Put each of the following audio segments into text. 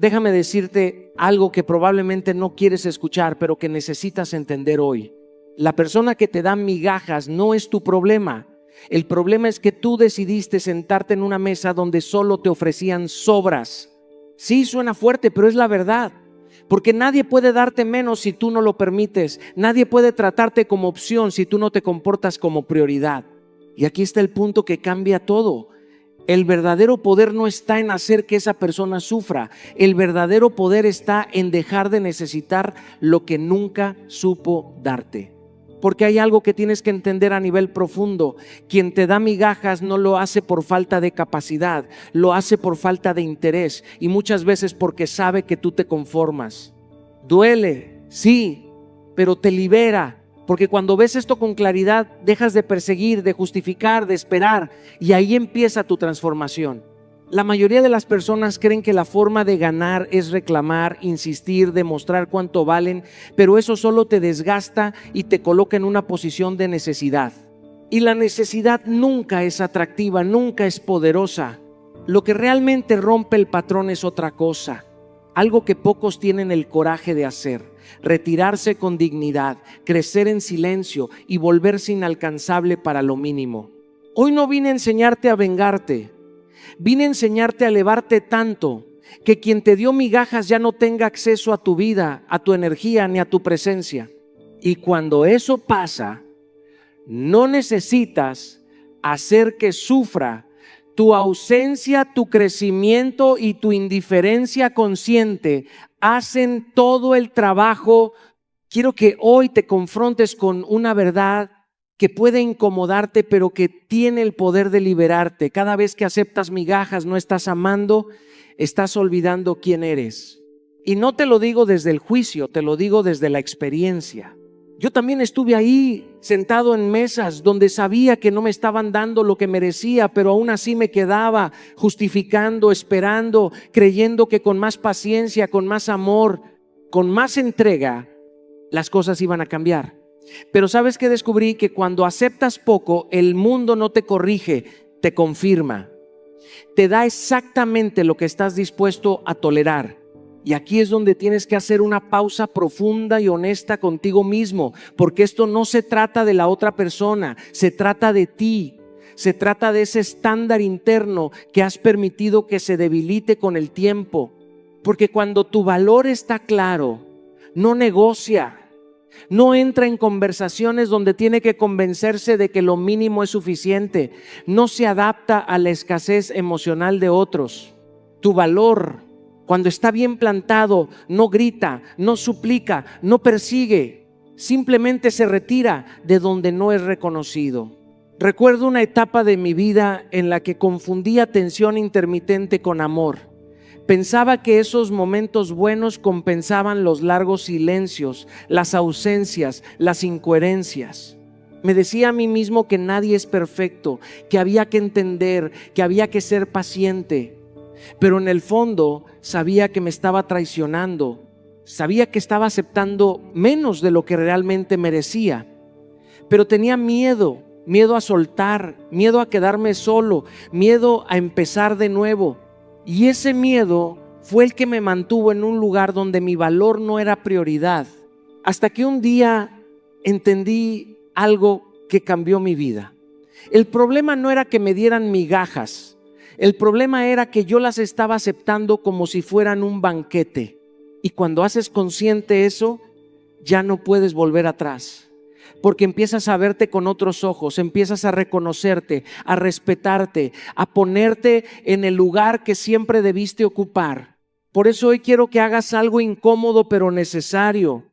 Déjame decirte algo que probablemente no quieres escuchar, pero que necesitas entender hoy. La persona que te da migajas no es tu problema. El problema es que tú decidiste sentarte en una mesa donde solo te ofrecían sobras. Sí, suena fuerte, pero es la verdad. Porque nadie puede darte menos si tú no lo permites. Nadie puede tratarte como opción si tú no te comportas como prioridad. Y aquí está el punto que cambia todo. El verdadero poder no está en hacer que esa persona sufra. El verdadero poder está en dejar de necesitar lo que nunca supo darte. Porque hay algo que tienes que entender a nivel profundo. Quien te da migajas no lo hace por falta de capacidad, lo hace por falta de interés y muchas veces porque sabe que tú te conformas. Duele, sí, pero te libera. Porque cuando ves esto con claridad, dejas de perseguir, de justificar, de esperar, y ahí empieza tu transformación. La mayoría de las personas creen que la forma de ganar es reclamar, insistir, demostrar cuánto valen, pero eso solo te desgasta y te coloca en una posición de necesidad. Y la necesidad nunca es atractiva, nunca es poderosa. Lo que realmente rompe el patrón es otra cosa, algo que pocos tienen el coraje de hacer: retirarse con dignidad, crecer en silencio y volverse inalcanzable para lo mínimo. Hoy no vine a enseñarte a vengarte. Vine a enseñarte a elevarte tanto que quien te dio migajas ya no tenga acceso a tu vida, a tu energía ni a tu presencia. Y cuando eso pasa, no necesitas hacer que sufra. Tu ausencia, tu crecimiento y tu indiferencia consciente hacen todo el trabajo. Quiero que hoy te confrontes con una verdad que puede incomodarte, pero que tiene el poder de liberarte. Cada vez que aceptas migajas, no estás amando, estás olvidando quién eres. Y no te lo digo desde el juicio, te lo digo desde la experiencia. Yo también estuve ahí, sentado en mesas donde sabía que no me estaban dando lo que merecía, pero aún así me quedaba justificando, esperando, creyendo que con más paciencia, con más amor, con más entrega, las cosas iban a cambiar. Pero ¿sabes qué descubrí? Que cuando aceptas poco, el mundo no te corrige, te confirma. Te da exactamente lo que estás dispuesto a tolerar. Y aquí es donde tienes que hacer una pausa profunda y honesta contigo mismo, porque esto no se trata de la otra persona, se trata de ti. Se trata de ese estándar interno que has permitido que se debilite con el tiempo. Porque cuando tu valor está claro, no negocia. No entra en conversaciones donde tiene que convencerse de que lo mínimo es suficiente. No se adapta a la escasez emocional de otros. Tu valor, cuando está bien plantado, no grita, no suplica, no persigue. Simplemente se retira de donde no es reconocido. Recuerdo una etapa de mi vida en la que confundía atención intermitente con amor. Pensaba que esos momentos buenos compensaban los largos silencios, las ausencias, las incoherencias. Me decía a mí mismo que nadie es perfecto, que había que entender, que había que ser paciente. Pero en el fondo sabía que me estaba traicionando, sabía que estaba aceptando menos de lo que realmente merecía. Pero tenía miedo a soltar, miedo a quedarme solo, miedo a empezar de nuevo. Y ese miedo fue el que me mantuvo en un lugar donde mi valor no era prioridad. Hasta que un día entendí algo que cambió mi vida. El problema no era que me dieran migajas. El problema era que yo las estaba aceptando como si fueran un banquete. Y cuando haces consciente eso, ya no puedes volver atrás. Porque empiezas a verte con otros ojos, empiezas a reconocerte, a respetarte, a ponerte en el lugar que siempre debiste ocupar. Por eso hoy quiero que hagas algo incómodo pero necesario.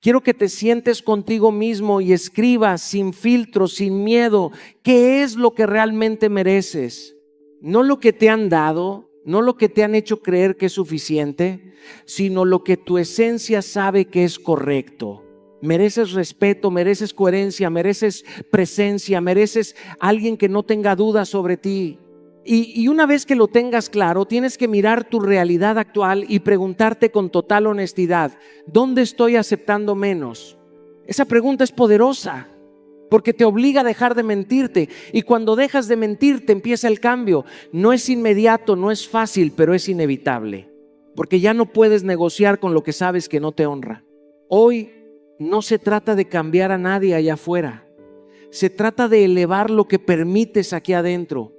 Quiero que te sientes contigo mismo y escribas sin filtro, sin miedo, qué es lo que realmente mereces. No lo que te han dado, no lo que te han hecho creer que es suficiente, sino lo que tu esencia sabe que es correcto. Mereces respeto, mereces coherencia, mereces presencia, mereces alguien que no tenga dudas sobre ti. Y una vez que lo tengas claro, tienes que mirar tu realidad actual y preguntarte con total honestidad: ¿dónde estoy aceptando menos? Esa pregunta es poderosa porque te obliga a dejar de mentirte. Y cuando dejas de mentirte empieza el cambio. No es inmediato, no es fácil, pero es inevitable. porque ya no puedes negociar con lo que sabes que no te honra. Hoy no se trata de cambiar a nadie allá afuera, se trata de elevar lo que permites aquí adentro,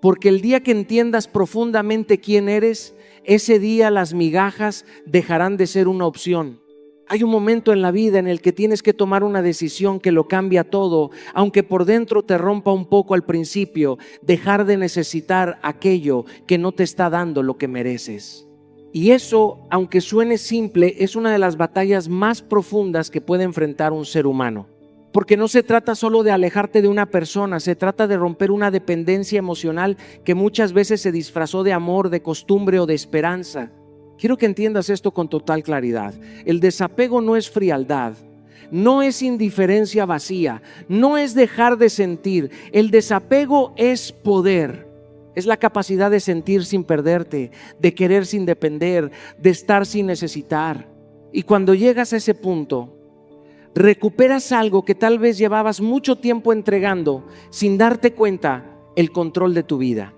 porque el día que entiendas profundamente quién eres, ese día las migajas dejarán de ser una opción. Hay un momento en la vida en el que tienes que tomar una decisión que lo cambia todo, aunque por dentro te rompa un poco al principio, dejar de necesitar aquello que no te está dando lo que mereces. Y eso, aunque suene simple, es una de las batallas más profundas que puede enfrentar un ser humano. Porque no se trata solo de alejarte de una persona, se trata de romper una dependencia emocional que muchas veces se disfrazó de amor, de costumbre o de esperanza. Quiero que entiendas esto con total claridad. El desapego no es frialdad, no es indiferencia vacía, no es dejar de sentir. El desapego es poder. Es la capacidad de sentir sin perderte, de querer sin depender, de estar sin necesitar. Y cuando llegas a ese punto, recuperas algo que tal vez llevabas mucho tiempo entregando sin darte cuenta, el control de tu vida.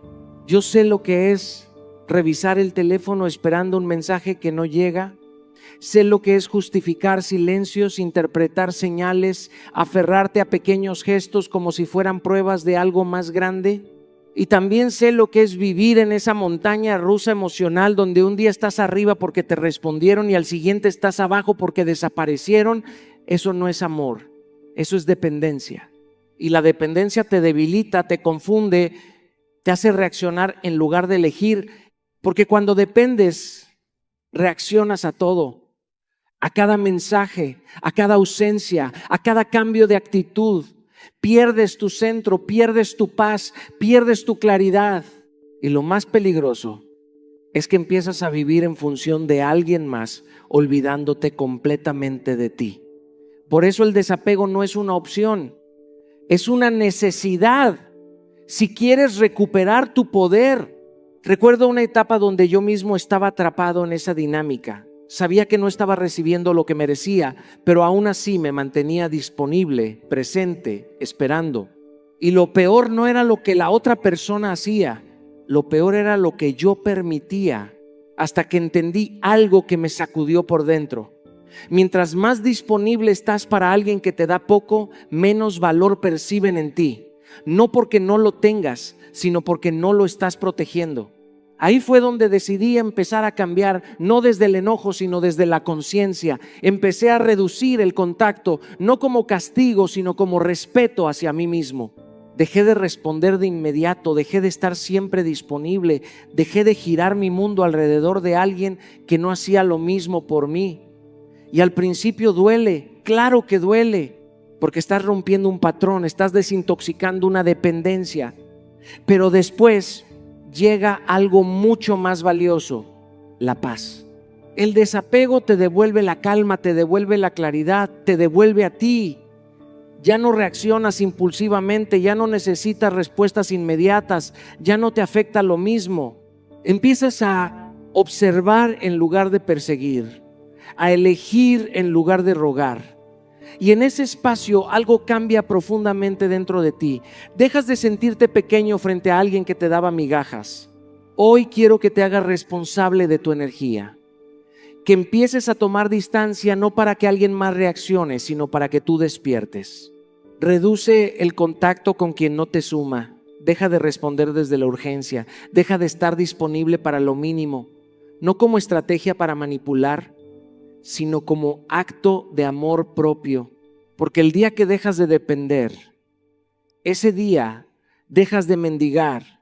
Yo sé lo que es revisar el teléfono esperando un mensaje que no llega. Sé lo que es justificar silencios, interpretar señales, aferrarte a pequeños gestos como si fueran pruebas de algo más grande. Y también sé lo que es vivir en esa montaña rusa emocional donde un día estás arriba porque te respondieron y al siguiente estás abajo porque desaparecieron. Eso no es amor, eso es dependencia. Y la dependencia te debilita, te confunde, te hace reaccionar en lugar de elegir. Porque cuando dependes, reaccionas a todo, a cada mensaje, a cada ausencia, a cada cambio de actitud. Pierdes tu centro, pierdes tu paz, pierdes tu claridad. Y lo más peligroso es que empiezas a vivir en función de alguien más, olvidándote completamente de ti. Por eso el desapego no es una opción, es una necesidad. Si quieres recuperar tu poder. Recuerdo una etapa donde yo mismo estaba atrapado en esa dinámica. Sabía que no estaba recibiendo lo que merecía, pero aún así me mantenía disponible, presente, esperando. Y lo peor no era lo que la otra persona hacía, lo peor era lo que yo permitía, hasta que entendí algo que me sacudió por dentro. Mientras más disponible estás para alguien que te da poco, menos valor perciben en ti. No porque no lo tengas, sino porque no lo estás protegiendo. Ahí fue donde decidí empezar a cambiar, no desde el enojo, sino desde la conciencia. Empecé a reducir el contacto, no como castigo, sino como respeto hacia mí mismo. Dejé de responder de inmediato, dejé de estar siempre disponible, dejé de girar mi mundo alrededor de alguien que no hacía lo mismo por mí. Y al principio duele, claro que duele, porque estás rompiendo un patrón, estás desintoxicando una dependencia. Pero después llega algo mucho más valioso, la paz. El desapego te devuelve la calma, te devuelve la claridad, te devuelve a ti. Ya no reaccionas impulsivamente, ya no necesitas respuestas inmediatas, ya no te afecta lo mismo. Empiezas a observar en lugar de perseguir, a elegir en lugar de rogar. Y en ese espacio algo cambia profundamente dentro de ti. Dejas de sentirte pequeño frente a alguien que te daba migajas. Hoy quiero que te hagas responsable de tu energía. Que empieces a tomar distancia no para que alguien más reaccione, sino para que tú despiertes. Reduce el contacto con quien no te suma. Deja de responder desde la urgencia. Deja de estar disponible para lo mínimo. No como estrategia para manipular, sino como acto de amor propio. Porque el día que dejas de depender, ese día dejas de mendigar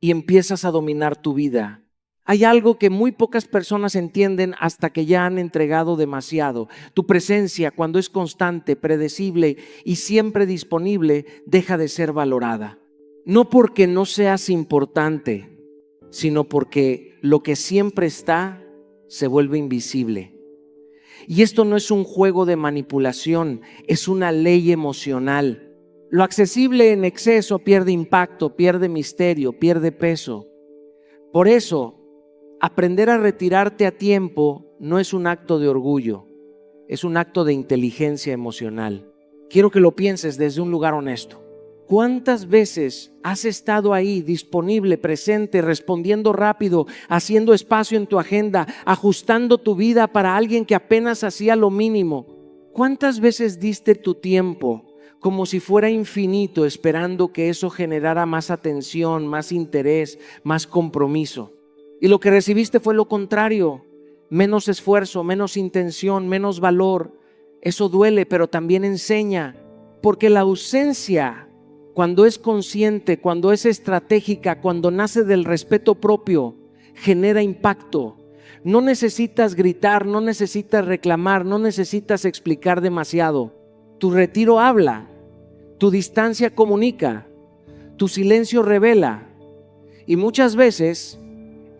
y empiezas a dominar tu vida. Hay algo que muy pocas personas entienden hasta que ya han entregado demasiado. Tu presencia, cuando es constante, predecible y siempre disponible, deja de ser valorada. No porque no seas importante, sino porque lo que siempre está se vuelve invisible. Y esto no es un juego de manipulación, es una ley emocional. Lo accesible en exceso pierde impacto, pierde misterio, pierde peso. Por eso, aprender a retirarte a tiempo no es un acto de orgullo, es un acto de inteligencia emocional. Quiero que lo pienses desde un lugar honesto. ¿Cuántas veces has estado ahí, disponible, presente, respondiendo rápido, haciendo espacio en tu agenda, ajustando tu vida para alguien que apenas hacía lo mínimo? ¿Cuántas veces diste tu tiempo como si fuera infinito, esperando que eso generara más atención, más interés, más compromiso? Y lo que recibiste fue lo contrario: menos esfuerzo, menos intención, menos valor. Eso duele, pero también enseña, porque la ausencia, cuando es consciente, cuando es estratégica, cuando nace del respeto propio, genera impacto. No necesitas gritar, no necesitas reclamar, no necesitas explicar demasiado. Tu retiro habla, tu distancia comunica, tu silencio revela. Y muchas veces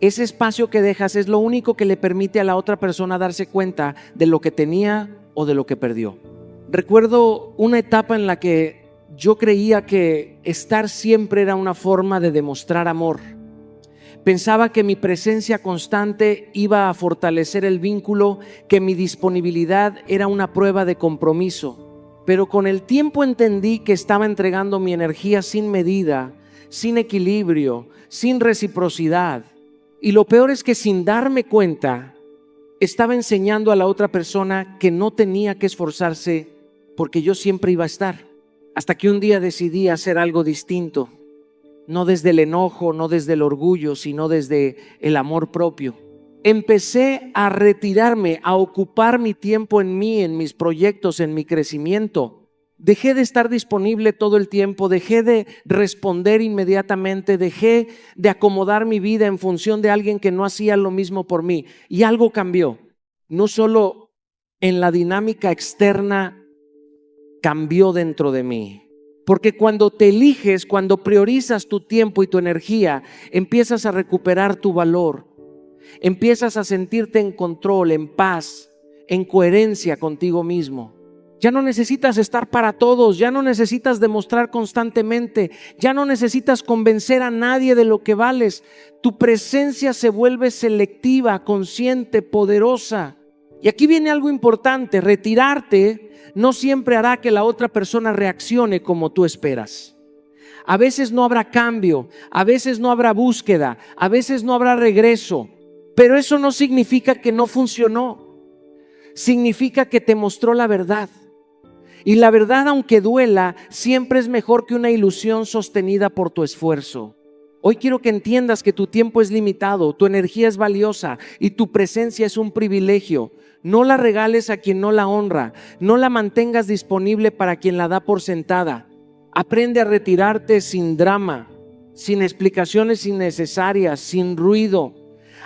ese espacio que dejas es lo único que le permite a la otra persona darse cuenta de lo que tenía o de lo que perdió. Recuerdo una etapa en la que yo creía que estar siempre era una forma de demostrar amor. Pensaba que mi presencia constante iba a fortalecer el vínculo, que mi disponibilidad era una prueba de compromiso. Pero con el tiempo entendí que estaba entregando mi energía sin medida, sin equilibrio, sin reciprocidad. Y lo peor es que sin darme cuenta, estaba enseñando a la otra persona que no tenía que esforzarse porque yo siempre iba a estar. Hasta que un día decidí hacer algo distinto. No desde el enojo, no desde el orgullo, sino desde el amor propio. Empecé a retirarme, a ocupar mi tiempo en mí, en mis proyectos, en mi crecimiento. Dejé de estar disponible todo el tiempo, dejé de responder inmediatamente, dejé de acomodar mi vida en función de alguien que no hacía lo mismo por mí. Y algo cambió, no solo en la dinámica externa, cambió dentro de mí. Porque cuando te eliges, cuando priorizas tu tiempo y tu energía, empiezas a recuperar tu valor, empiezas a sentirte en control, en paz, en coherencia contigo mismo. Ya no necesitas estar para todos, ya no necesitas demostrar constantemente, ya no necesitas convencer a nadie de lo que vales. Tu presencia se vuelve selectiva, consciente, poderosa. Y aquí viene algo importante: retirarte no siempre hará que la otra persona reaccione como tú esperas. A veces no habrá cambio, a veces no habrá búsqueda, a veces no habrá regreso, pero eso no significa que no funcionó. Significa que te mostró la verdad. Y la verdad, aunque duela, siempre es mejor que una ilusión sostenida por tu esfuerzo. Hoy quiero que entiendas que tu tiempo es limitado, tu energía es valiosa y tu presencia es un privilegio. No la regales a quien no la honra, no la mantengas disponible para quien la da por sentada. Aprende a retirarte sin drama, sin explicaciones innecesarias, sin ruido.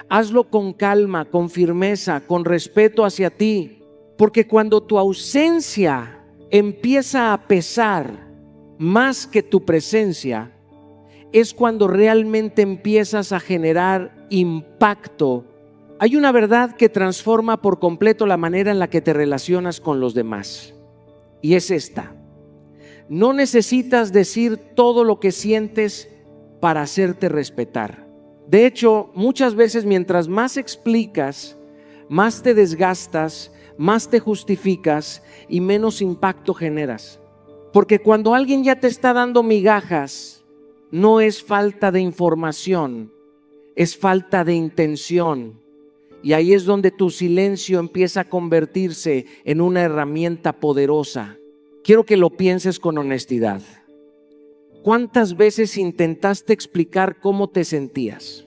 Hazlo con calma, con firmeza, con respeto hacia ti, porque cuando tu ausencia empieza a pesar más que tu presencia, es cuando realmente empiezas a generar impacto. Hay una verdad que transforma por completo la manera en la que te relacionas con los demás, y es esta: no necesitas decir todo lo que sientes para hacerte respetar. De hecho, muchas veces mientras más explicas, más te desgastas, más te justificas y menos impacto generas. Porque cuando alguien ya te está dando migajas, no es falta de información, es falta de intención. Y ahí es donde tu silencio empieza a convertirse en una herramienta poderosa. Quiero que lo pienses con honestidad. ¿Cuántas veces intentaste explicar cómo te sentías?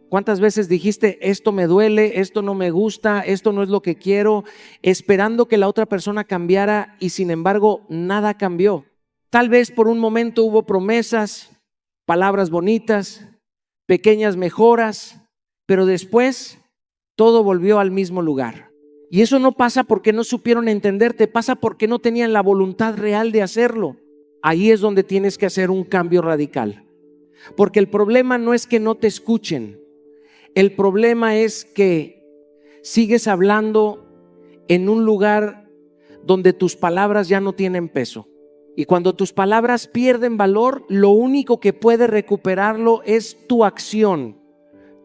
¿Cuántas veces dijiste: esto me duele, esto no me gusta, esto no es lo que quiero, esperando que la otra persona cambiara, y sin embargo nada cambió? Tal vez por un momento hubo promesas, palabras bonitas, pequeñas mejoras, pero después todo volvió al mismo lugar. Y eso no pasa porque no supieron entenderte, pasa porque no tenían la voluntad real de hacerlo. Ahí es donde tienes que hacer un cambio radical. Porque el problema no es que no te escuchen, el problema es que sigues hablando en un lugar donde tus palabras ya no tienen peso. Y cuando tus palabras pierden valor, lo único que puede recuperarlo es tu acción,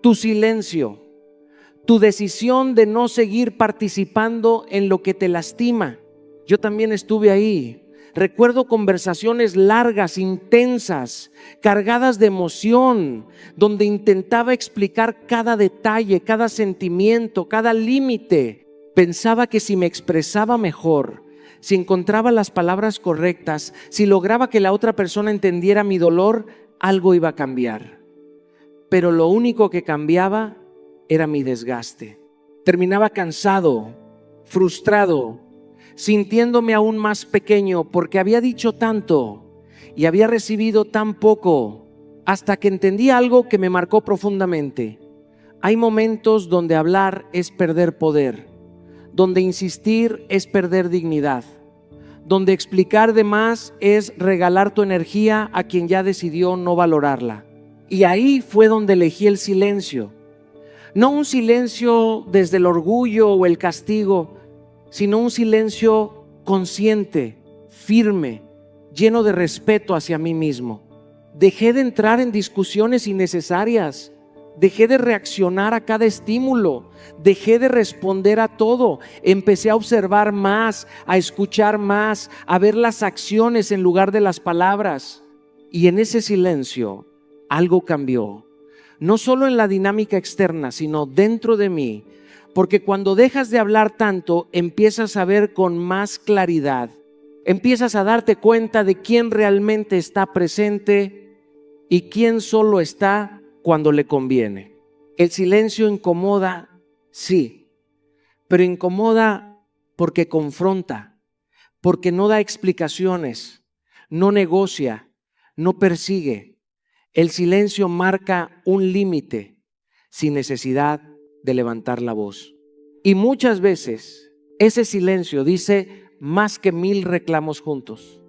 tu silencio, tu decisión de no seguir participando en lo que te lastima. Yo también estuve ahí. Recuerdo conversaciones largas, intensas, cargadas de emoción, donde intentaba explicar cada detalle, cada sentimiento, cada límite. Pensaba que si me expresaba mejor, si encontraba las palabras correctas, si lograba que la otra persona entendiera mi dolor, algo iba a cambiar. Pero lo único que cambiaba era mi desgaste. Terminaba cansado, frustrado, sintiéndome aún más pequeño porque había dicho tanto y había recibido tan poco, hasta que entendí algo que me marcó profundamente. Hay momentos donde hablar es perder poder, donde insistir es perder dignidad, donde explicar de más es regalar tu energía a quien ya decidió no valorarla. Y ahí fue donde elegí el silencio. No un silencio desde el orgullo o el castigo, sino un silencio consciente, firme, lleno de respeto hacia mí mismo. Dejé de entrar en discusiones innecesarias. Dejé de reaccionar a cada estímulo, dejé de responder a todo, empecé a observar más, a escuchar más, a ver las acciones en lugar de las palabras. Y en ese silencio algo cambió, no solo en la dinámica externa, sino dentro de mí, porque cuando dejas de hablar tanto, empiezas a ver con más claridad, empiezas a darte cuenta de quién realmente está presente y quién solo está cuando le conviene. El silencio incomoda, sí, pero incomoda porque confronta, porque no da explicaciones, no negocia, no persigue. El silencio marca un límite sin necesidad de levantar la voz. Y muchas veces ese silencio dice más que 1000 reclamos juntos.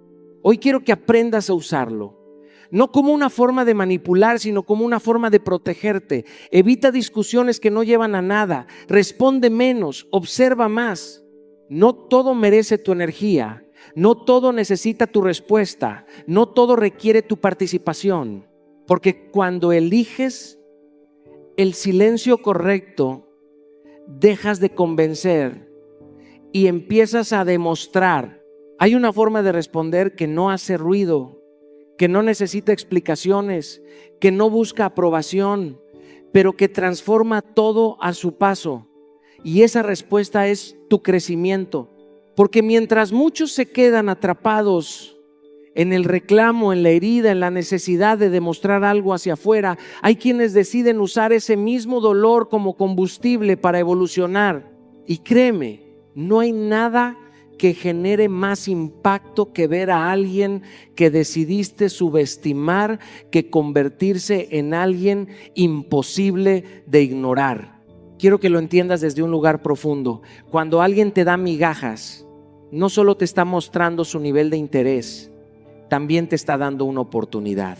Hoy quiero que aprendas a usarlo. No como una forma de manipular, sino como una forma de protegerte. Evita discusiones que no llevan a nada. Responde menos, observa más. No todo merece tu energía. No todo necesita tu respuesta. No todo requiere tu participación. Porque cuando eliges el silencio correcto, dejas de convencer y empiezas a demostrar. Hay una forma de responder que no hace ruido, que no necesita explicaciones, que no busca aprobación, pero que transforma todo a su paso. Y esa respuesta es tu crecimiento. Porque mientras muchos se quedan atrapados en el reclamo, en la herida, en la necesidad de demostrar algo hacia afuera, hay quienes deciden usar ese mismo dolor como combustible para evolucionar. Y créeme, no hay nada que genere más impacto que ver a alguien que decidiste subestimar, que convertirse en alguien imposible de ignorar. Quiero que lo entiendas desde un lugar profundo. Cuando alguien te da migajas, no solo te está mostrando su nivel de interés, también te está dando una oportunidad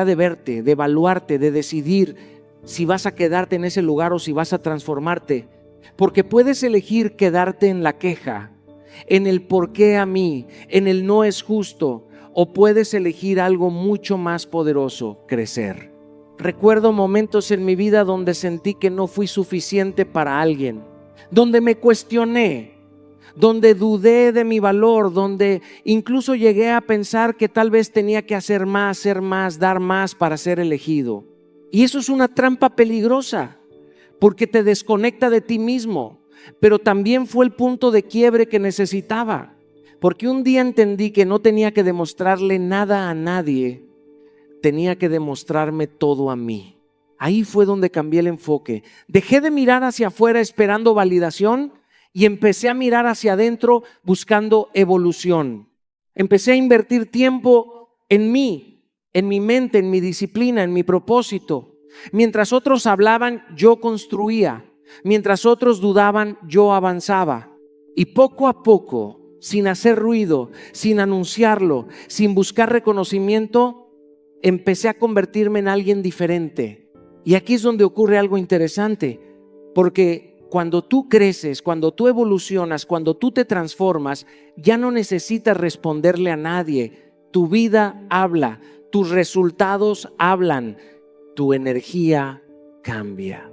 de verte, de evaluarte, de decidir si vas a quedarte en ese lugar o si vas a transformarte. Porque puedes elegir quedarte en la queja, en el por qué a mí, en el no es justo, o puedes elegir algo mucho más poderoso, crecer. Recuerdo momentos en mi vida donde sentí que no fui suficiente para alguien, donde me cuestioné, donde dudé de mi valor, donde incluso llegué a pensar que tal vez tenía que hacer más, ser más, dar más para ser elegido. Y eso es una trampa peligrosa, porque te desconecta de ti mismo, pero también fue el punto de quiebre que necesitaba, porque un día entendí que no tenía que demostrarle nada a nadie, tenía que demostrarme todo a mí. Ahí fue donde cambié el enfoque. Dejé de mirar hacia afuera esperando validación y empecé a mirar hacia adentro buscando evolución. Empecé a invertir tiempo en mí, en mi mente, en mi disciplina, en mi propósito. Mientras otros hablaban, yo construía. Mientras otros dudaban, yo avanzaba. Y poco a poco, sin hacer ruido, sin anunciarlo, sin buscar reconocimiento, empecé a convertirme en alguien diferente. Y aquí es donde ocurre algo interesante, porque cuando tú creces, cuando tú evolucionas, cuando tú te transformas, ya no necesitas responderle a nadie. Tu vida habla, tus resultados hablan. Tu energía cambia.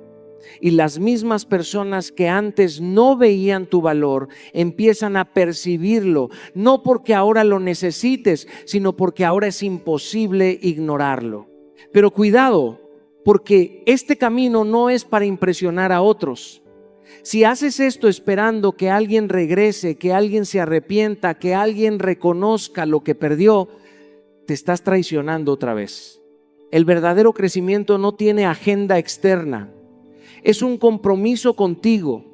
Y las mismas personas que antes no veían tu valor empiezan a percibirlo, no porque ahora lo necesites, sino porque ahora es imposible ignorarlo. Pero cuidado, porque este camino no es para impresionar a otros. Si haces esto esperando que alguien regrese, que alguien se arrepienta, que alguien reconozca lo que perdió, te estás traicionando otra vez. El verdadero crecimiento no tiene agenda externa. Es un compromiso contigo.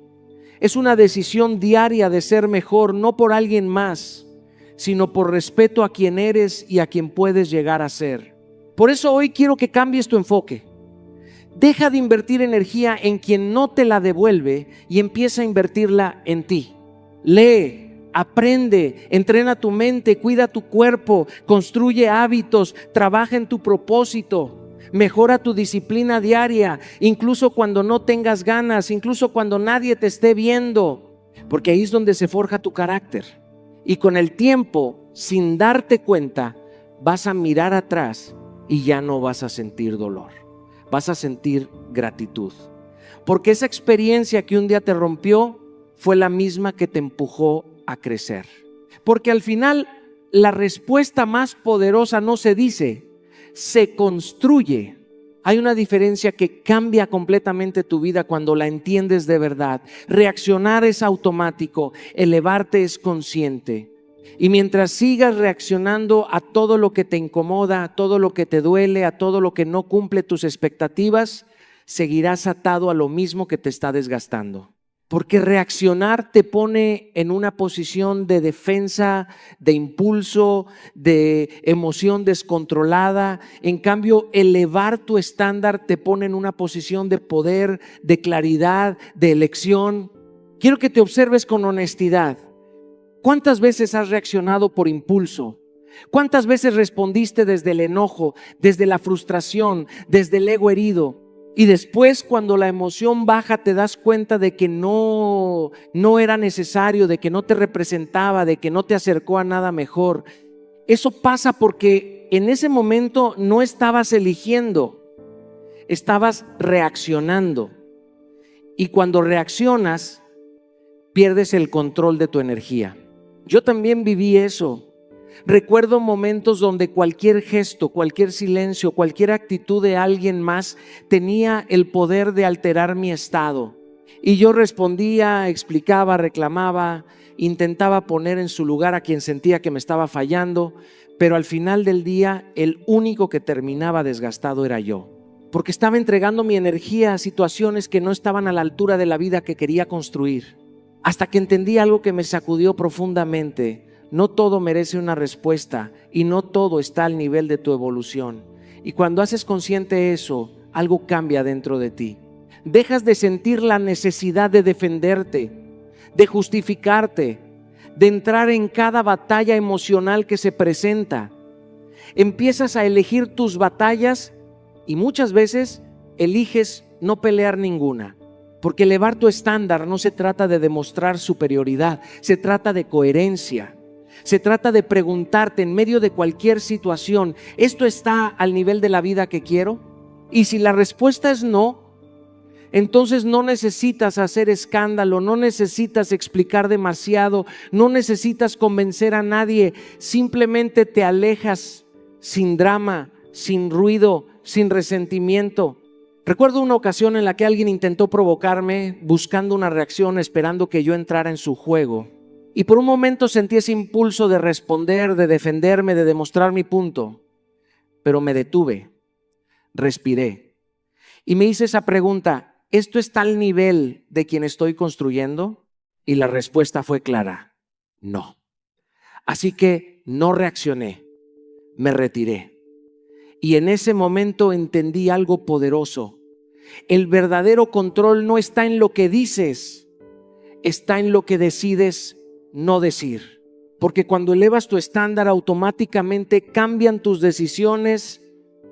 Es una decisión diaria de ser mejor, no por alguien más, sino por respeto a quien eres y a quien puedes llegar a ser. Por eso hoy quiero que cambies tu enfoque. Deja de invertir energía en quien no te la devuelve y empieza a invertirla en ti. Lee, aprende, entrena tu mente, cuida tu cuerpo, construye hábitos, trabaja en tu propósito. Mejora tu disciplina diaria, incluso cuando no tengas ganas, incluso cuando nadie te esté viendo, porque ahí es donde se forja tu carácter. Y con el tiempo, sin darte cuenta, vas a mirar atrás y ya no vas a sentir dolor, vas a sentir gratitud, porque esa experiencia que un día te rompió fue la misma que te empujó a crecer. Porque al final la respuesta más poderosa no se dice, se construye. Hay una diferencia que cambia completamente tu vida cuando la entiendes de verdad. Reaccionar es automático, elevarte es consciente. Y mientras sigas reaccionando a todo lo que te incomoda, a todo lo que te duele, a todo lo que no cumple tus expectativas, seguirás atado a lo mismo que te está desgastando. Porque reaccionar te pone en una posición de defensa, de impulso, de emoción descontrolada. En cambio, elevar tu estándar te pone en una posición de poder, de claridad, de elección. Quiero que te observes con honestidad. ¿Cuántas veces has reaccionado por impulso? ¿Cuántas veces respondiste desde el enojo, desde la frustración, desde el ego herido? Y después, cuando la emoción baja, te das cuenta de que no era necesario, de que no te representaba, de que no te acercó a nada mejor. Eso pasa porque en ese momento no estabas eligiendo, estabas reaccionando. Y cuando reaccionas, pierdes el control de tu energía. Yo también viví eso. Recuerdo momentos donde cualquier gesto, cualquier silencio, cualquier actitud de alguien más tenía el poder de alterar mi estado. Y yo respondía, explicaba, reclamaba, intentaba poner en su lugar a quien sentía que me estaba fallando, pero al final del día el único que terminaba desgastado era yo. Porque estaba entregando mi energía a situaciones que no estaban a la altura de la vida que quería construir. Hasta que entendí algo que me sacudió profundamente. No todo merece una respuesta y no todo está al nivel de tu evolución. Y cuando haces consciente eso, algo cambia dentro de ti. Dejas de sentir la necesidad de defenderte, de justificarte, de entrar en cada batalla emocional que se presenta. Empiezas a elegir tus batallas y muchas veces eliges no pelear ninguna. Porque elevar tu estándar no se trata de demostrar superioridad, se trata de coherencia. Se trata de preguntarte en medio de cualquier situación, ¿esto está al nivel de la vida que quiero? Y si la respuesta es no, entonces no necesitas hacer escándalo, no necesitas explicar demasiado, no necesitas convencer a nadie, simplemente te alejas sin drama, sin ruido, sin resentimiento. Recuerdo una ocasión en la que alguien intentó provocarme buscando una reacción, esperando que yo entrara en su juego. Y por un momento sentí ese impulso de responder, de defenderme, de demostrar mi punto. Pero me detuve, respiré y me hice esa pregunta, ¿esto está al nivel de quien estoy construyendo? Y la respuesta fue clara, no. Así que no reaccioné, me retiré. Y en ese momento entendí algo poderoso. El verdadero control no está en lo que dices, está en lo que decides no decir. Porque cuando elevas tu estándar, automáticamente cambian tus decisiones,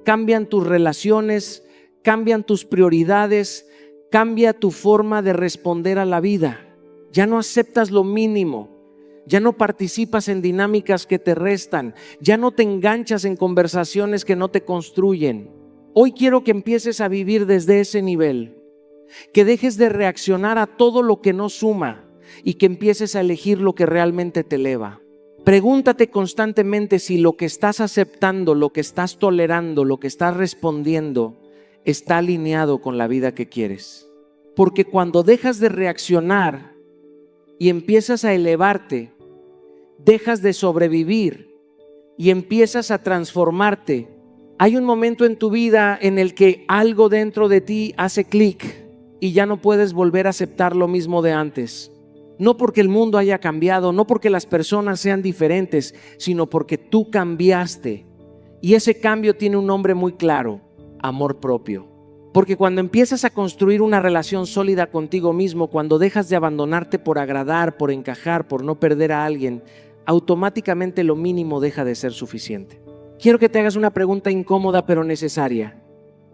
cambian tus relaciones, cambian tus prioridades, cambia tu forma de responder a la vida. Ya no aceptas lo mínimo, ya no participas en dinámicas que te restan, ya no te enganchas en conversaciones que no te construyen. Hoy quiero que empieces a vivir desde ese nivel. que dejes de reaccionar a todo lo que no suma y que empieces a elegir lo que realmente te eleva. Pregúntate constantemente si lo que estás aceptando, lo que estás tolerando, lo que estás respondiendo está alineado con la vida que quieres. Porque cuando dejas de reaccionar y empiezas a elevarte, dejas de sobrevivir y empiezas a transformarte. Hay un momento en tu vida en el que algo dentro de ti hace clic y ya no puedes volver a aceptar lo mismo de antes. No porque el mundo haya cambiado, no porque las personas sean diferentes, sino porque tú cambiaste. Y ese cambio tiene un nombre muy claro: amor propio. Porque cuando empiezas a construir una relación sólida contigo mismo, cuando dejas de abandonarte por agradar, por encajar, por no perder a alguien, automáticamente lo mínimo deja de ser suficiente. Quiero que te hagas una pregunta incómoda pero necesaria.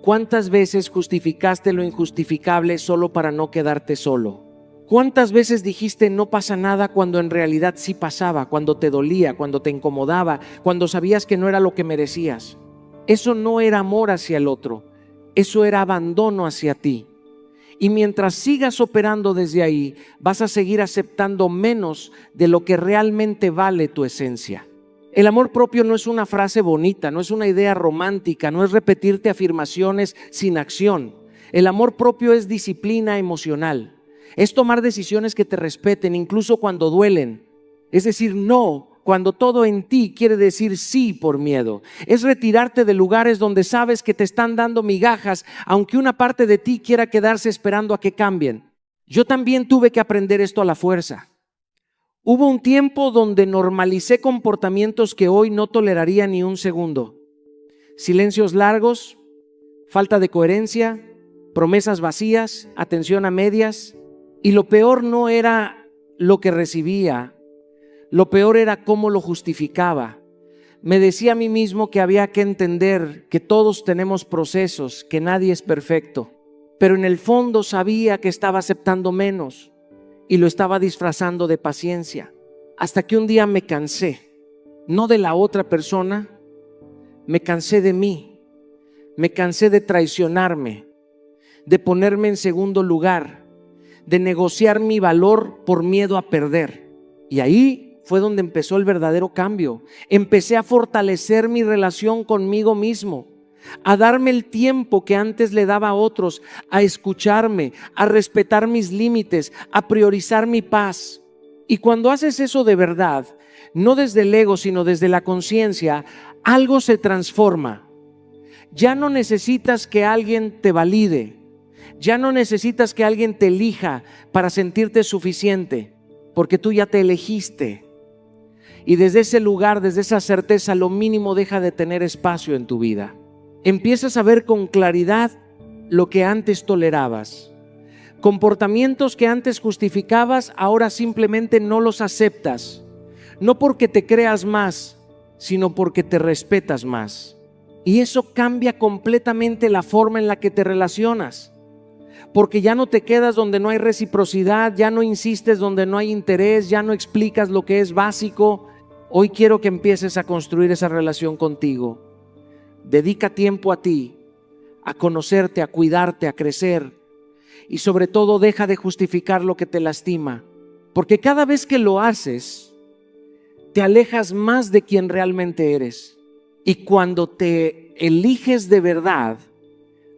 ¿Cuántas veces justificaste lo injustificable solo para no quedarte solo? ¿Cuántas veces dijiste no pasa nada cuando en realidad sí pasaba, cuando te dolía, cuando te incomodaba, cuando sabías que no era lo que merecías? Eso no era amor hacia el otro, eso era abandono hacia ti. Y mientras sigas operando desde ahí, vas a seguir aceptando menos de lo que realmente vale tu esencia. El amor propio no es una frase bonita, no es una idea romántica, no es repetirte afirmaciones sin acción. El amor propio es disciplina emocional. Es tomar decisiones que te respeten, incluso cuando duelen. Es decir, no, cuando todo en ti quiere decir sí por miedo. Es retirarte de lugares donde sabes que te están dando migajas, aunque una parte de ti quiera quedarse esperando a que cambien. Yo también tuve que aprender esto a la fuerza. Hubo un tiempo donde normalicé comportamientos que hoy no toleraría ni un segundo. Silencios largos, falta de coherencia, promesas vacías, atención a medias. Y lo peor no era lo que recibía, lo peor era cómo lo justificaba. Me decía a mí mismo que había que entender que todos tenemos procesos, que nadie es perfecto. Pero en el fondo sabía que estaba aceptando menos y lo estaba disfrazando de paciencia. Hasta que un día me cansé, no de la otra persona, me cansé de mí. Me cansé de traicionarme, de ponerme en segundo lugar, de negociar mi valor por miedo a perder. Y ahí fue donde empezó el verdadero cambio. Empecé a fortalecer mi relación conmigo mismo, a darme el tiempo que antes le daba a otros, a escucharme, a respetar mis límites, a priorizar mi paz. Y cuando haces eso de verdad, no desde el ego, sino desde la conciencia, algo se transforma. Ya no necesitas que alguien te valide. Ya no necesitas que alguien te elija para sentirte suficiente, porque tú ya te elegiste. Y desde ese lugar, desde esa certeza, lo mínimo deja de tener espacio en tu vida. Empiezas a ver con claridad lo que antes tolerabas. Comportamientos que antes justificabas, ahora simplemente no los aceptas. No porque te creas más, sino porque te respetas más. Y eso cambia completamente la forma en la que te relacionas. Porque ya no te quedas donde no hay reciprocidad, ya no insistes donde no hay interés, ya no explicas lo que es básico. Hoy quiero que empieces a construir esa relación contigo. Dedica tiempo a ti, a conocerte, a cuidarte, a crecer. Y sobre todo deja de justificar lo que te lastima. Porque cada vez que lo haces, te alejas más de quien realmente eres. Y cuando te eliges de verdad,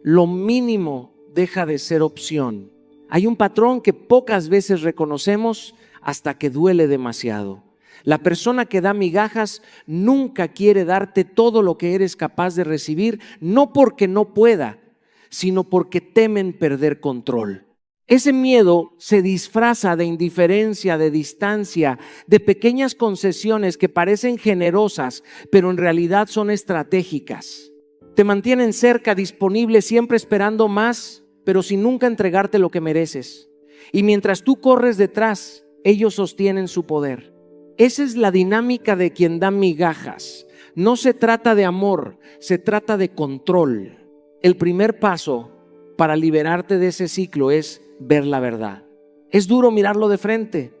lo mínimo deja de ser opción. Hay un patrón que pocas veces reconocemos hasta que duele demasiado. La persona que da migajas nunca quiere darte todo lo que eres capaz de recibir, no porque no pueda, sino porque temen perder control. Ese miedo se disfraza de indiferencia, de distancia, de pequeñas concesiones que parecen generosas, pero en realidad son estratégicas. Te mantienen cerca, disponible, siempre esperando más, pero sin nunca entregarte lo que mereces. Y mientras tú corres detrás, ellos sostienen su poder. Esa es la dinámica de quien da migajas. No se trata de amor, se trata de control. El primer paso para liberarte de ese ciclo es ver la verdad. Es duro mirarlo de frente,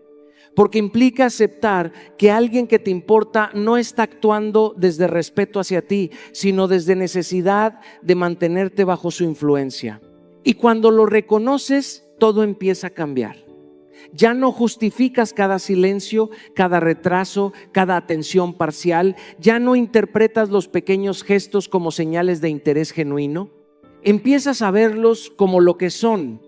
porque implica aceptar que alguien que te importa no está actuando desde respeto hacia ti, sino desde necesidad de mantenerte bajo su influencia. Y cuando lo reconoces, todo empieza a cambiar. Ya no justificas cada silencio, cada retraso, cada atención parcial. Ya no interpretas los pequeños gestos como señales de interés genuino. Empiezas a verlos como lo que son: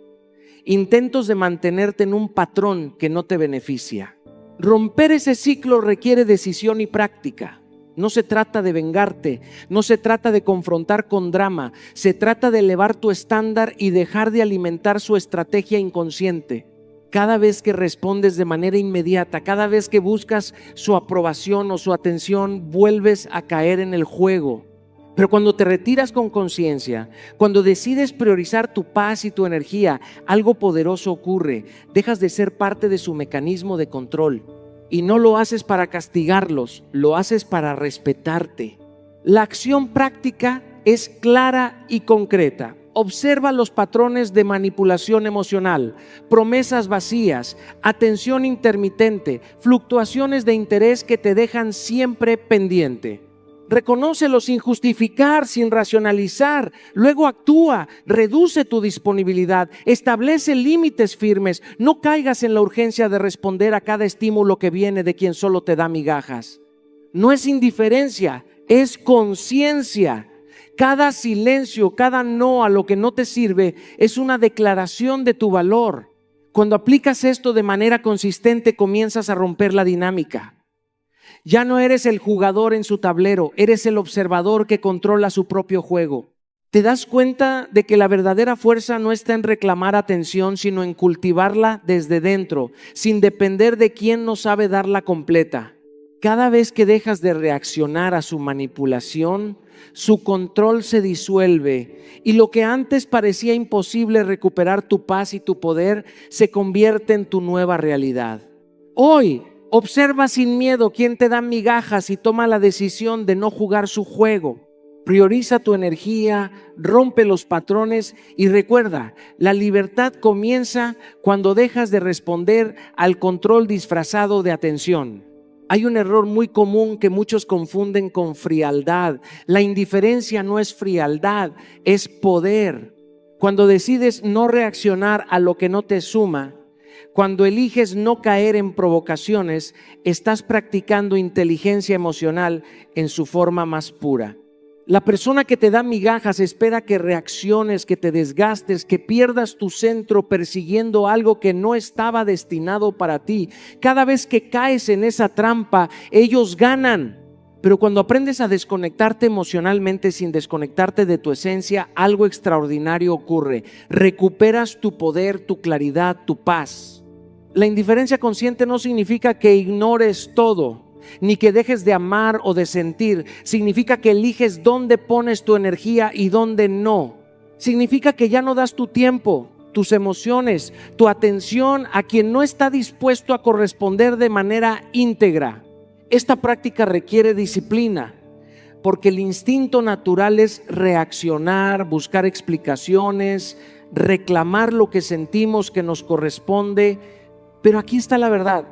intentos de mantenerte en un patrón que no te beneficia. Romper ese ciclo requiere decisión y práctica. No se trata de vengarte, no se trata de confrontar con drama, se trata de elevar tu estándar y dejar de alimentar su estrategia inconsciente. Cada vez que respondes de manera inmediata, cada vez que buscas su aprobación o su atención, vuelves a caer en el juego. Pero cuando te retiras con conciencia, cuando decides priorizar tu paz y tu energía, algo poderoso ocurre. Dejas de ser parte de su mecanismo de control. Y no lo haces para castigarlos, lo haces para respetarte. La acción práctica es clara y concreta. Observa los patrones de manipulación emocional, promesas vacías, atención intermitente, fluctuaciones de interés que te dejan siempre pendiente. Reconócelos sin justificar, sin racionalizar. Luego actúa, reduce tu disponibilidad, establece límites firmes. No caigas en la urgencia de responder a cada estímulo que viene de quien solo te da migajas. No es indiferencia, es conciencia. Cada silencio, cada no a lo que no te sirve es una declaración de tu valor. Cuando aplicas esto de manera consistente, comienzas a romper la dinámica. Ya no eres el jugador en su tablero, eres el observador que controla su propio juego. ¿Te das cuenta de que la verdadera fuerza no está en reclamar atención, sino en cultivarla desde dentro, sin depender de quién no sabe darla completa? Cada vez que dejas de reaccionar a su manipulación, su control se disuelve y lo que antes parecía imposible recuperar tu paz y tu poder se convierte en tu nueva realidad. Hoy, observa sin miedo quién te da migajas y toma la decisión de no jugar su juego. Prioriza tu energía, rompe los patrones y recuerda, la libertad comienza cuando dejas de responder al control disfrazado de atención. Hay un error muy común que muchos confunden con frialdad. La indiferencia no es frialdad, es poder. Cuando decides no reaccionar a lo que no te suma, cuando eliges no caer en provocaciones, estás practicando inteligencia emocional en su forma más pura. La persona que te da migajas espera que reacciones, que te desgastes, que pierdas tu centro persiguiendo algo que no estaba destinado para ti. Cada vez que caes en esa trampa, ellos ganan. Pero cuando aprendes a desconectarte emocionalmente sin desconectarte de tu esencia, algo extraordinario ocurre. Recuperas tu poder, tu claridad, tu paz. La indiferencia consciente no significa que ignores todo, ni que dejes de amar o de sentir. Significa que eliges dónde pones tu energía y dónde no. Significa que ya no das tu tiempo, tus emociones, tu atención a quien no está dispuesto a corresponder de manera íntegra. Esta práctica requiere disciplina, porque el instinto natural es reaccionar, buscar explicaciones, reclamar lo que sentimos que nos corresponde. Pero aquí está la verdad: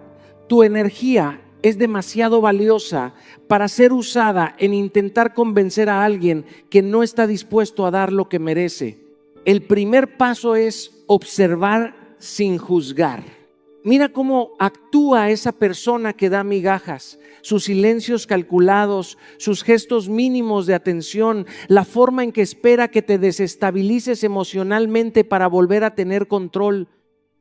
tu energía es demasiado valiosa para ser usada en intentar convencer a alguien que no está dispuesto a dar lo que merece. El primer paso es observar sin juzgar. Mira cómo actúa esa persona que da migajas, sus silencios calculados, sus gestos mínimos de atención, la forma en que espera que te desestabilices emocionalmente para volver a tener control.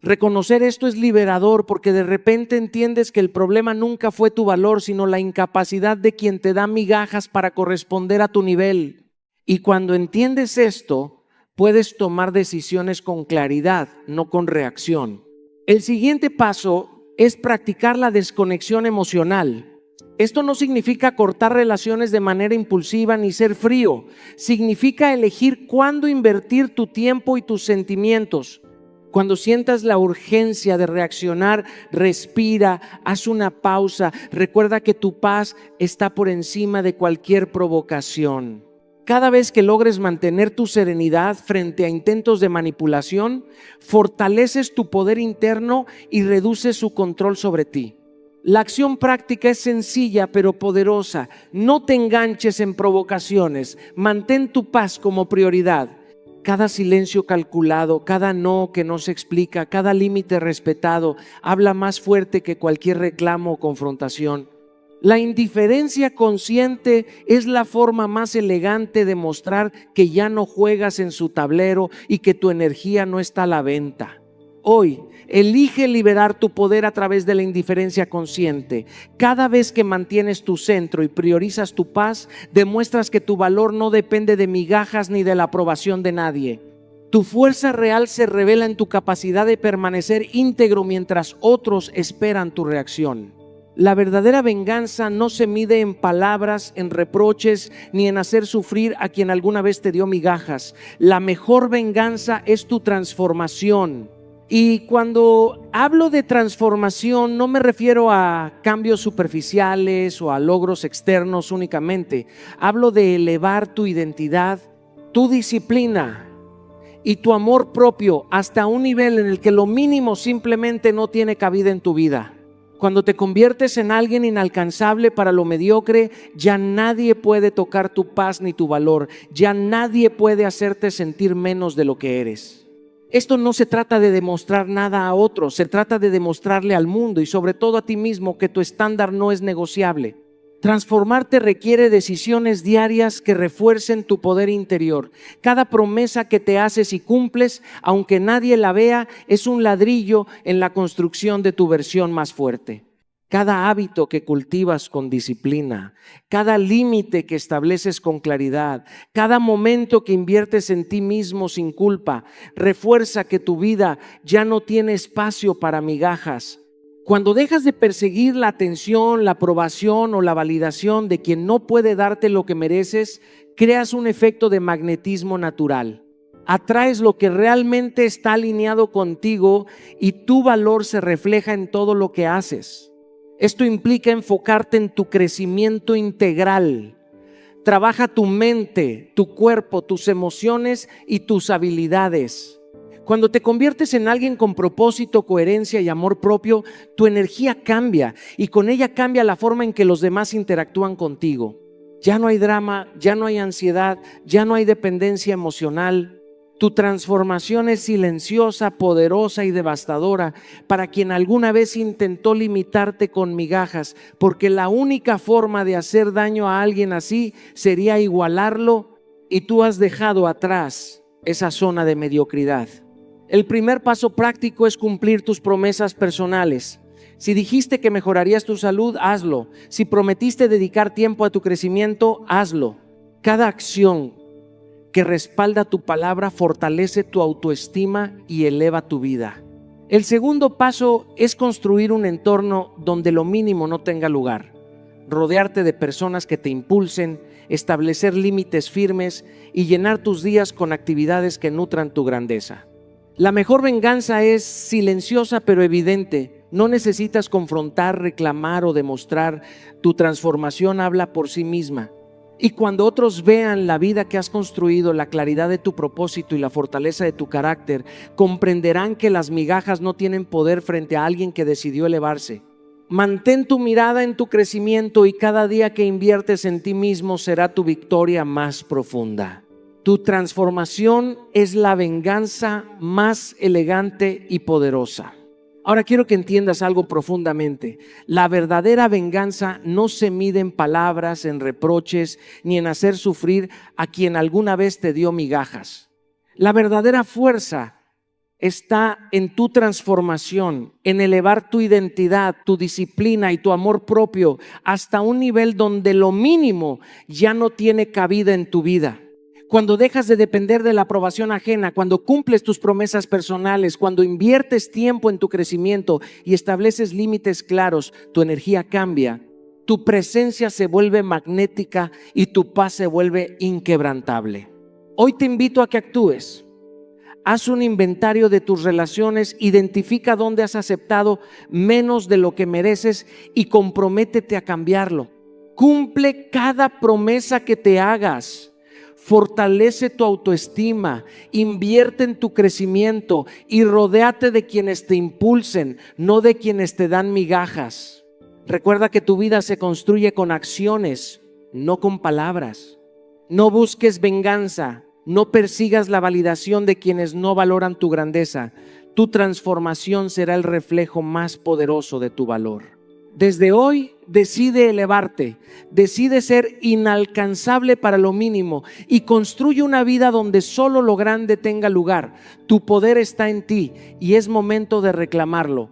Reconocer esto es liberador, porque de repente entiendes que el problema nunca fue tu valor, sino la incapacidad de quien te da migajas para corresponder a tu nivel. Y cuando entiendes esto, puedes tomar decisiones con claridad, no con reacción. El siguiente paso es practicar la desconexión emocional. Esto no significa cortar relaciones de manera impulsiva ni ser frío. Significa elegir cuándo invertir tu tiempo y tus sentimientos. Cuando sientas la urgencia de reaccionar, respira, haz una pausa. Recuerda que tu paz está por encima de cualquier provocación. Cada vez que logres mantener tu serenidad frente a intentos de manipulación, fortaleces tu poder interno y reduces su control sobre ti. La acción práctica es sencilla pero poderosa. No te enganches en provocaciones. Mantén tu paz como prioridad. Cada silencio calculado, cada no que no se explica, cada límite respetado, habla más fuerte que cualquier reclamo o confrontación. La indiferencia consciente es la forma más elegante de mostrar que ya no juegas en su tablero y que tu energía no está a la venta. Hoy, elige liberar tu poder a través de la indiferencia consciente. Cada vez que mantienes tu centro y priorizas tu paz, demuestras que tu valor no depende de migajas ni de la aprobación de nadie. Tu fuerza real se revela en tu capacidad de permanecer íntegro mientras otros esperan tu reacción. La verdadera venganza no se mide en palabras, en reproches, ni en hacer sufrir a quien alguna vez te dio migajas. La mejor venganza es tu transformación. Y cuando hablo de transformación, no me refiero a cambios superficiales o a logros externos únicamente. Hablo de elevar tu identidad, tu disciplina y tu amor propio hasta un nivel en el que lo mínimo simplemente no tiene cabida en tu vida. Cuando te conviertes en alguien inalcanzable para lo mediocre, ya nadie puede tocar tu paz ni tu valor. Ya nadie puede hacerte sentir menos de lo que eres. Esto no se trata de demostrar nada a otros, se trata de demostrarle al mundo y sobre todo a ti mismo que tu estándar no es negociable. Transformarte requiere decisiones diarias que refuercen tu poder interior. Cada promesa que te haces y cumples, aunque nadie la vea, es un ladrillo en la construcción de tu versión más fuerte. Cada hábito que cultivas con disciplina, cada límite que estableces con claridad, cada momento que inviertes en ti mismo sin culpa, refuerza que tu vida ya no tiene espacio para migajas. Cuando dejas de perseguir la atención, la aprobación o la validación de quien no puede darte lo que mereces, creas un efecto de magnetismo natural. Atraes lo que realmente está alineado contigo y tu valor se refleja en todo lo que haces. Esto implica enfocarte en tu crecimiento integral. Trabaja tu mente, tu cuerpo, tus emociones y tus habilidades. Cuando te conviertes en alguien con propósito, coherencia y amor propio, tu energía cambia y con ella cambia la forma en que los demás interactúan contigo. Ya no hay drama, ya no hay ansiedad, ya no hay dependencia emocional. Tu transformación es silenciosa, poderosa y devastadora para quien alguna vez intentó limitarte con migajas, porque la única forma de hacer daño a alguien así sería igualarlo y tú has dejado atrás esa zona de mediocridad. El primer paso práctico es cumplir tus promesas personales. Si dijiste que mejorarías tu salud, hazlo. Si prometiste dedicar tiempo a tu crecimiento, hazlo. Cada acción que respalda tu palabra fortalece tu autoestima y eleva tu vida. El segundo paso es construir un entorno donde lo mínimo no tenga lugar. Rodearte de personas que te impulsen, establecer límites firmes y llenar tus días con actividades que nutran tu grandeza. La mejor venganza es silenciosa pero evidente. No necesitas confrontar, reclamar o demostrar. Tu transformación habla por sí misma. Y cuando otros vean la vida que has construido, la claridad de tu propósito y la fortaleza de tu carácter, comprenderán que las migajas no tienen poder frente a alguien que decidió elevarse. Mantén tu mirada en tu crecimiento y cada día que inviertes en ti mismo será tu victoria más profunda. Tu transformación es la venganza más elegante y poderosa. Ahora quiero que entiendas algo profundamente. La verdadera venganza no se mide en palabras, en reproches, ni en hacer sufrir a quien alguna vez te dio migajas. La verdadera fuerza está en tu transformación, en elevar tu identidad, tu disciplina y tu amor propio hasta un nivel donde lo mínimo ya no tiene cabida en tu vida. Cuando dejas de depender de la aprobación ajena, cuando cumples tus promesas personales, cuando inviertes tiempo en tu crecimiento y estableces límites claros, tu energía cambia, tu presencia se vuelve magnética y tu paz se vuelve inquebrantable. Hoy te invito a que actúes. Haz un inventario de tus relaciones, identifica dónde has aceptado menos de lo que mereces y comprométete a cambiarlo. Cumple cada promesa que te hagas. Fortalece tu autoestima, invierte en tu crecimiento y rodéate de quienes te impulsen, no de quienes te dan migajas. Recuerda que tu vida se construye con acciones, no con palabras. No busques venganza, No persigas la validación de quienes no valoran tu grandeza. Tu transformación será el reflejo más poderoso de tu valor. Desde hoy decide elevarte, decide ser inalcanzable para lo mínimo y construye una vida donde solo lo grande tenga lugar. Tu poder está en ti y es momento de reclamarlo.